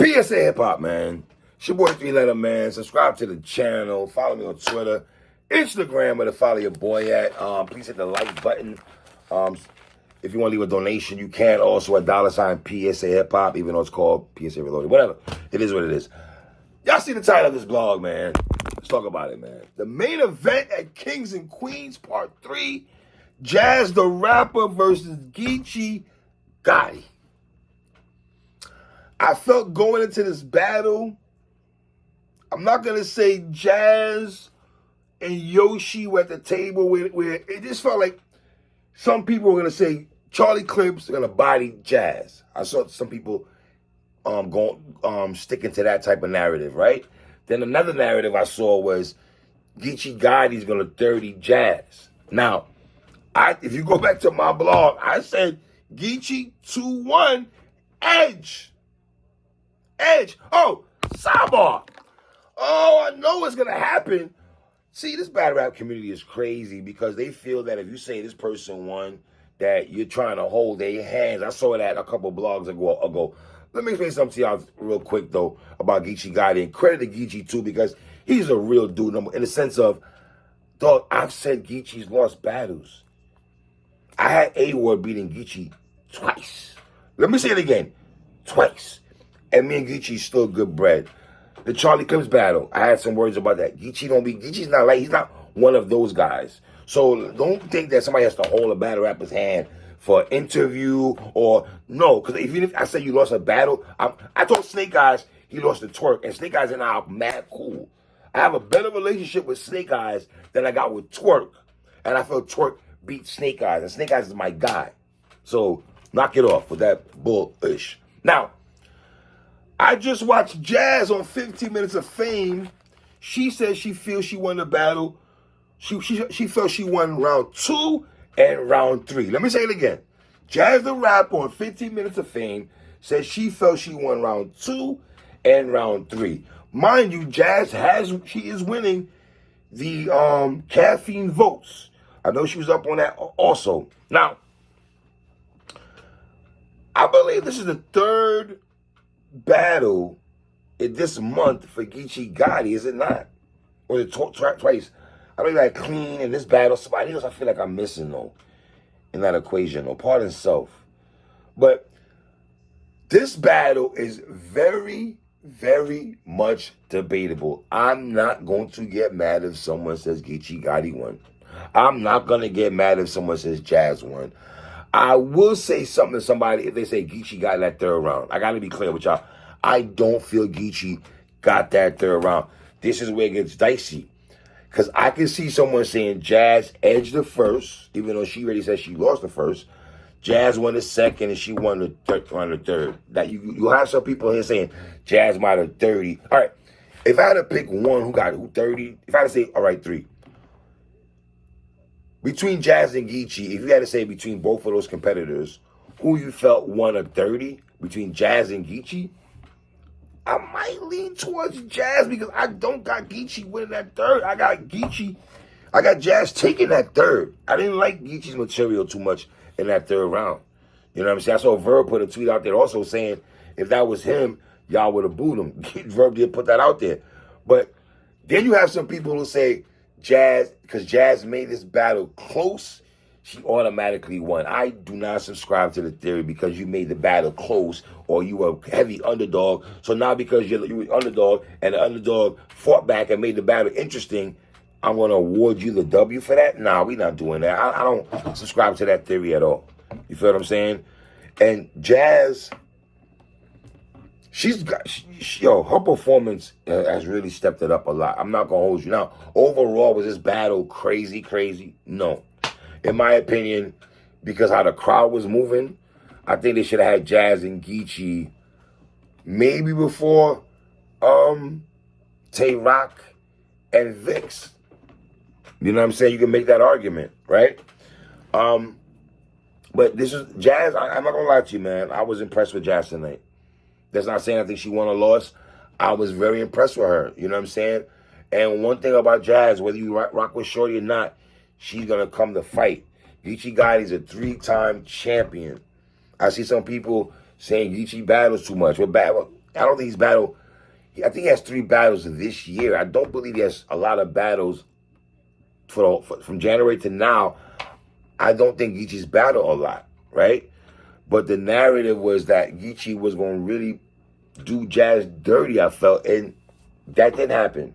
PSA Hip Hop, man. It's your boy 3-Letter Man. Subscribe to the channel. Follow me on Twitter, Instagram, where to follow your boy at. Please hit the like button. If you want to leave a donation, you can. Also, $sign PSA Hip Hop, even though it's called PSA Reloaded. Whatever. It is what it is. Y'all see the title of this blog, man. Let's talk about it, man. The main event at Kings and Queens, Part 3. Jazz the Rapper versus Geechi Gotti. I felt going into this battle, I'm not going to say Jazz and Yoshi were at the table where it just felt like some people were going to say Charlie Clips are going to body Jazz. I saw some people sticking to that type of narrative, right? Then another narrative I saw was Geechi Gotti's going to 30 Jazz. Now, if you go back to my blog, I said Geechi 2-1 Edge. Oh, sidebar. Oh, I know what's going to happen. See, this battle rap community is crazy because they feel that if you say this person won, that you're trying to hold their hands. I saw that a couple blogs ago. Let me explain something to y'all real quick, though, about Geechi Gotti. And credit to Geechi, too, because he's a real dude in the sense of, dog, I've said Geechi's lost battles. I had A-Ward beating Geechi twice. Let me say it again. Twice. And me and Geechi still good bread. The Charlie Clips battle, I had some words about that. Geechi's not one of those guys. So don't think that somebody has to hold a battle rapper's hand for an interview or no. Because even if I say you lost a battle, I told Snake Eyes he lost to Twerk, and Snake Eyes and I are mad cool. I have a better relationship with Snake Eyes than I got with Twerk. And I felt Twerk beat Snake Eyes, and Snake Eyes is my guy. So knock it off with that bullish. Now, I just watched Jazz on 15 Minutes of Fame. She says she feels she won the battle. She felt she won round 2 and round 3. Let me say it again. Jazz the Rapper on 15 Minutes of Fame says she felt she won round 2 and round 3. Mind you, she is winning the caffeine votes. I know she was up on that also. Now, I believe this is the third battle in this month for Geechi Gotti, is it not? Or is it twice? I believe I clean in this battle. Somebody else I feel like I'm missing, though, in that equation, or pardon self. But this battle is very, very much debatable. I'm not going to get mad if someone says Geechi Gotti won. I'm not going to get mad if someone says Jazz won. I will say something to somebody if they say Geechi got that third round. I got to be clear with y'all. I don't feel Geechi got that third round. This is where it gets dicey. Because I can see someone saying Jazz edged the first, even though she already said she lost the first. Jazz won the second, and she won the third. That you have some people here saying Jazz might have 30. All right, if I had to pick one who 30, if I had to say, all right, 3. Between Jazz and Geechi, if you had to say between both of those competitors, who you felt won a 30 between Jazz and Geechi, I might lean towards Jazz because I don't got Geechi winning that third. I got Jazz taking that third. I didn't like Geechi's material too much in that third round. You know what I'm saying? I saw Verb put a tweet out there also saying if that was him, y'all would have booed him. Verb did put that out there. But then you have some people who say Jazz, because Jazz made this battle close, she automatically won. I do not subscribe to the theory because you made the battle close or you were a heavy underdog. So now because you were underdog and the underdog fought back and made the battle interesting, I'm going to award you the W for that? Nah, we're not doing that. I don't subscribe to that theory at all. You feel what I'm saying? And Jazz, her performance has really stepped it up a lot. I'm not going to hold you. Now, overall, was this battle crazy? No. In my opinion, because how the crowd was moving, I think they should have had Jazz and Geechi maybe before Tay Rock and Vix. You know what I'm saying? You can make that argument, right? But this is Jazz. I'm not going to lie to you, man. I was impressed with Jazz tonight. That's not saying I think she won or lost. I was very impressed with her. You know what I'm saying? And one thing about Jazz, whether you rock with Shorty or not, she's going to come to fight. Geechi Gotti's a 3-time champion. I see some people saying Geechi battles too much. I don't think he's battled. I think he has 3 battles this year. I don't believe he has a lot of battles from January to now. I don't think Geechi's battled a lot, right? But the narrative was that Geechi was going to really do Jazz dirty, I felt, and that didn't happen.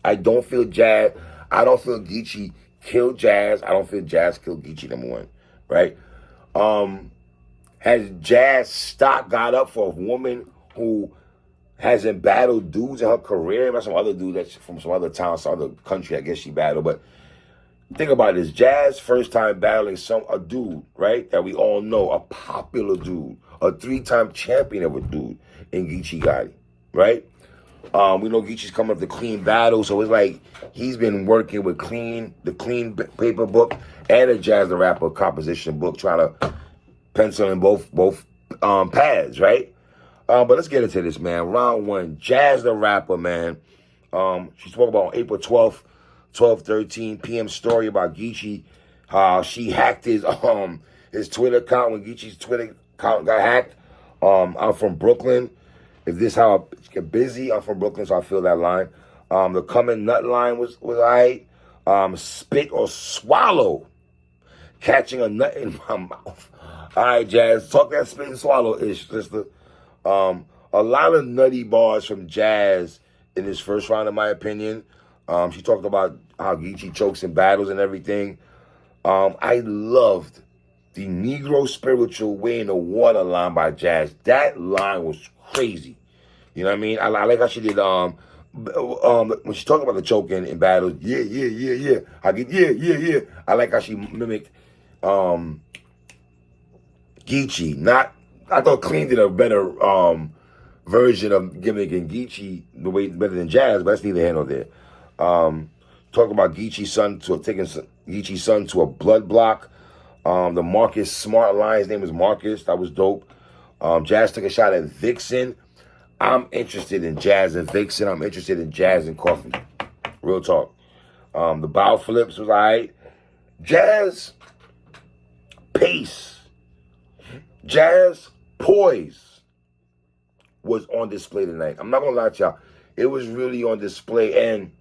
I don't feel Geechi killed Jazz. I don't feel Jazz killed Geechi, number one, right? Has Jazz stock got up for a woman who hasn't battled dudes in her career? Maybe some other dude that's from some other town, some other country, I guess she battled. But think about this. Jazz first time battling a dude, right, that we all know, a popular dude, a 3-time champion of a dude in Geechi Gotti, right? We know Geechi's coming up the clean battle, so it's like he's been working with the clean paper book and a Jazz the Rapper composition book, trying to pencil in both pads, right? But let's get into this, man. Round 1, Jazz the Rapper, man. She spoke about on April 12th, 12:13 p.m. story about Geechi, how she hacked his Twitter account when Geechi's Twitter account got hacked. I'm from Brooklyn. If this how I get busy, I'm from Brooklyn, so I feel that line. The coming nut line was all right. Spit or swallow. Catching a nut in my mouth. All right, Jazz, talk that spit and swallow-ish, sister. A lot of nutty bars from Jazz in this first round, in my opinion. She talked about how Geechi chokes in battles and everything. I loved the Negro Spiritual Way in the Water line by Jazz. That line was crazy. You know what I mean? I like how she did, when she talked about the choking in battles, yeah. I get, yeah. I like how she mimicked Geechi. I thought Clean did a better version of gimmicking Geechi the way better than Jazz, but that's neither here nor there. Talk about taking Geechi's son to a blood block. The Marcus Smart line, his name was Marcus. That was dope. Jazz took a shot at Vixen. I'm interested in Jazz and Vixen. I'm interested in Jazz and Coffee. Real talk. The bow flips was all right. Jazz pace. Jazz poise was on display tonight. I'm not going to lie to y'all. It was really on display. And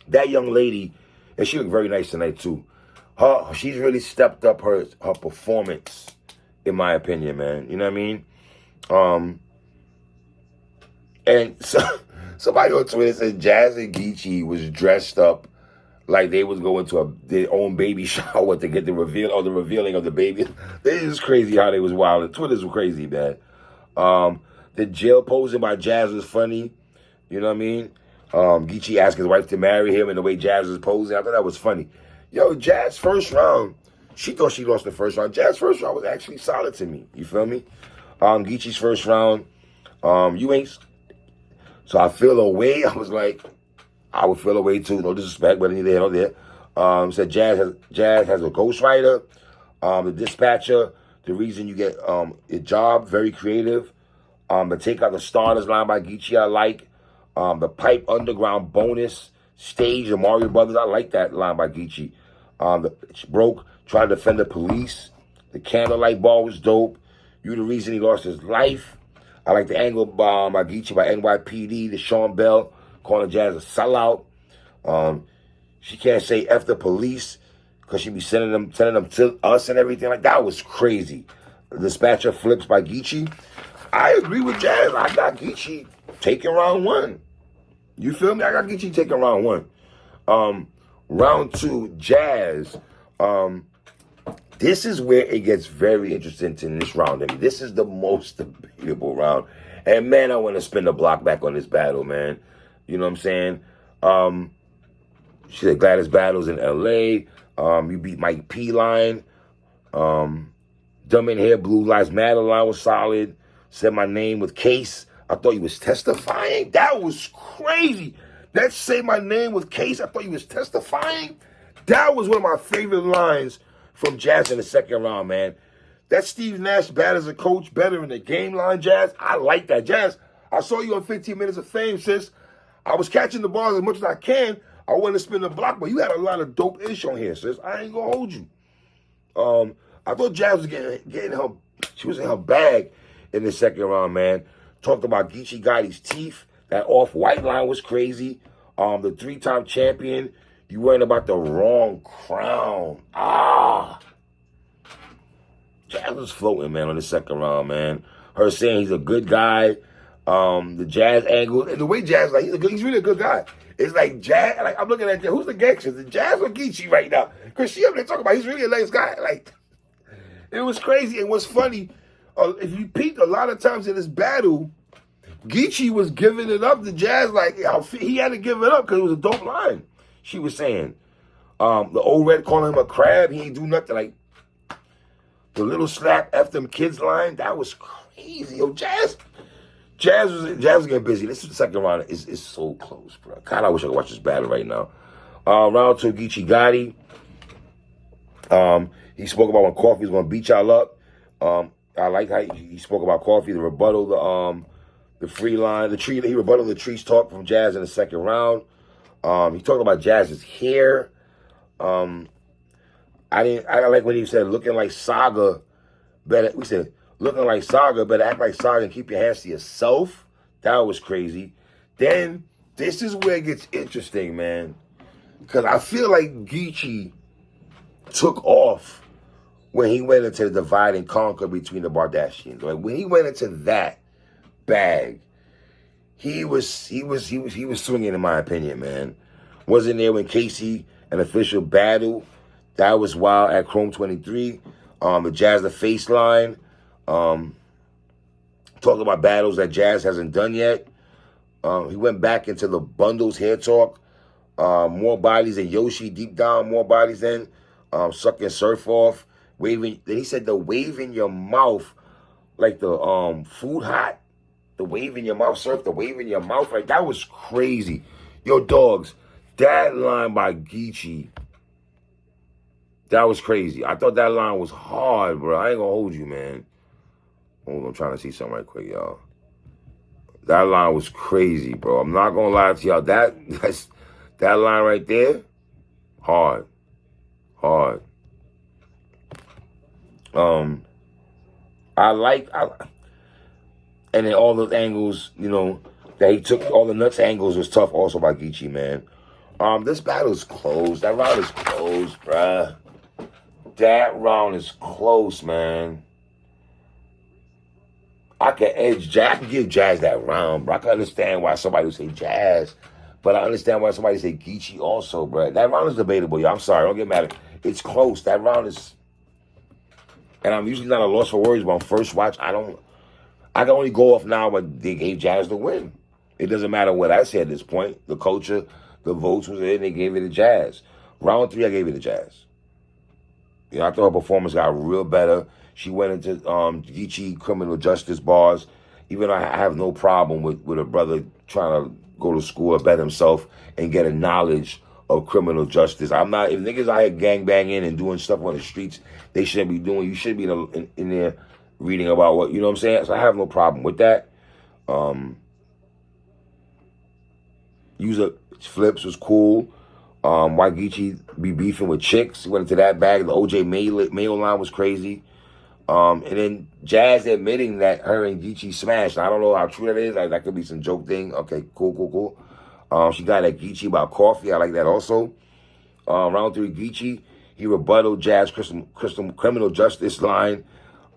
that young lady, and she looked very nice tonight too. She's really stepped up her performance, in my opinion, man. You know what I mean? And so, somebody on Twitter said Jazz and Geechi was dressed up like they was going to their own baby shower to get the revealing of the baby. It is crazy how they was wild. Twitter's crazy, man. The jail posing by Jazz was funny. You know what I mean? Geechi asked his wife to marry him and the way Jazz was posing. I thought that was funny. Yo, Jazz first round, she thought she lost the first round. Jazz first round was actually solid to me. You feel me? Geechi's first round, you ain't. So I feel away. I was like, I would feel away too. No disrespect, but neither here nor there. Said Jazz has a ghostwriter. The dispatcher, the reason you get a job, very creative. The take out the starters line by Geechi, I like. The pipe underground bonus stage of Mario Brothers, I like that line by Geechi. Broke, trying to defend the police. The candlelight ball was dope. You the reason he lost his life. I like the angle by Geechi by NYPD, the Sean Bell, calling Jazz a sellout. She can't say F the police because she be sending them to us and everything. Like, that was crazy. The dispatcher flips by Geechi. I agree with Jazz. I got Geechi taking round 1. You feel me? I got Geechi taking round 1. Round 2, Jazz. This is where it gets very interesting in this round. I mean, this is the most debatable round. And, man, I want to spin the block back on this battle, man. You know what I'm saying? She said Gladys battles in L.A. You beat Mike P line. Dumb in Hair, Blue Lives Matter line was solid. Said my name with Case. I thought he was testifying. That was crazy. That say my name with Case. I thought he was testifying. That was one of my favorite lines from Jazz in the second round, man. That Steve Nash bad as a coach, better in the game line, Jazz. I like that. Jazz, I saw you on 15 Minutes of Fame, sis. I was catching the bars as much as I can. I wanted to spin the block, but you had a lot of dope ish on here, sis. I ain't gonna hold you. I thought Jazz was getting her, she was in her bag in the second round, man. Talked about Geechi Gotti's teeth. That off-white line was crazy. The 3-time champion. You worrying about the wrong crown. Jazz was floating, man, on the second round, man. Her saying he's a good guy. The Jazz angle. And the way Jazz, like, he's really a good guy. It's like Jazz, like, I'm looking at who's the gangster? The Jazz or Geechi right now? Because she up there talking about he's really a nice guy. Like, it was crazy. And what's funny, if you peep, a lot of times in this battle, Geechi was giving it up to Jazz. Like, he had to give it up because it was a dope line. She was saying, the old red calling him a crab. He ain't do nothing. Like, the little slap F them kids line, that was crazy. Yo, Jazz was getting busy. This is the second round. It's so close, bro. God, I wish I could watch this battle right now. Round 2, Geechi Gotti. He spoke about when Coffee was going to beat y'all up. I like how he spoke about Coffee, the rebuttal, the free line, the tree. He rebutted the trees talk from Jazz in the second round. He talked about Jazz's hair. I like when he said looking like Saga. Looking like Saga, better act like Saga and keep your hands to yourself. That was crazy. Then this is where it gets interesting, man. Because I feel like Geechi took off when he went into the divide and conquer between the Bardashians. Like when he went into that bag, he was swinging, in my opinion, man. Wasn't there when Casey, an official battle. That was wild at Chrome 23. The Jazz the Face line. Talking about battles that Jazz hasn't done yet. He went back into the bundles hair talk. More bodies than Yoshi, deep down, more bodies than sucking surf off. Waving. Then he said the wave in your mouth, like the food hot. The wave in your mouth, surf, the wave in your mouth. Like that was crazy. Yo, dogs, that line by Geechi, that was crazy. I thought that line was hard, bro. I ain't gonna hold you, man. Hold on, I'm trying to see something right quick, y'all. That line was crazy, bro. I'm not gonna lie to y'all. That line right there, hard. And then all those angles, you know, that he took, all the nuts angles was tough also by Geechi, man. This battle's close. That round is close, bruh. That round is close, man. I can give Jazz that round, bro. I can understand why somebody would say Jazz, but I understand why somebody say Geechi also, bro. That round is debatable, yo. I'm sorry, don't get mad. It's close. That round is, and I'm usually not a loss for words, but on first watch, I can only go off now, but they gave Jazz the win. It doesn't matter what I say at this point. The culture, the votes was in, they gave it to Jazz. Round 3, I gave it to Jazz. You know, I thought her performance got real better. She went into Geechi criminal justice bars. Even though I have no problem with a brother trying to go to school or bet himself and get a knowledge of criminal justice. I'm not, if niggas out here gangbanging and doing stuff on the streets they shouldn't be doing, you should be in there reading about what, you know what I'm saying? So I have no problem with that. User flips was cool. Why Geechi be beefing with chicks. He went into that bag. The OJ Mayo line was crazy. And then Jazz admitting that her and Geechi smashed. I don't know how true that is. Like, that could be some joke thing. Okay, cool. She got at Geechi about coffee. I like that also. Round 3, Geechi. He rebutted Jazz criminal justice line.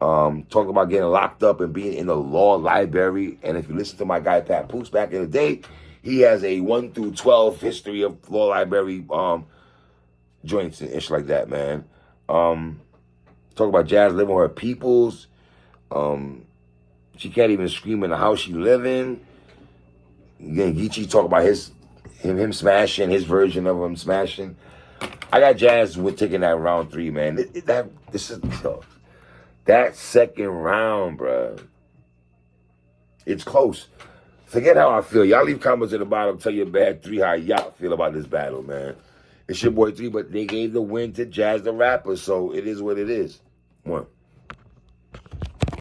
Talking about getting locked up and being in the law library. And if you listen to my guy Pat Poops back in the day, he has a 1 through 12 history of law library joints and ish like that, man. Talk about Jazz living with her peoples. She can't even scream in the house she live in. Again, Geechi talk about him smashing, his version of him smashing. I got Jazz with taking that round 3, man. That second round, bro. It's close. Forget how I feel. Y'all leave comments at the bottom. Tell your bad 3 how y'all feel about this battle, man. It's your boy 3, but they gave the win to Jazz the rapper, so it is what it is. 1.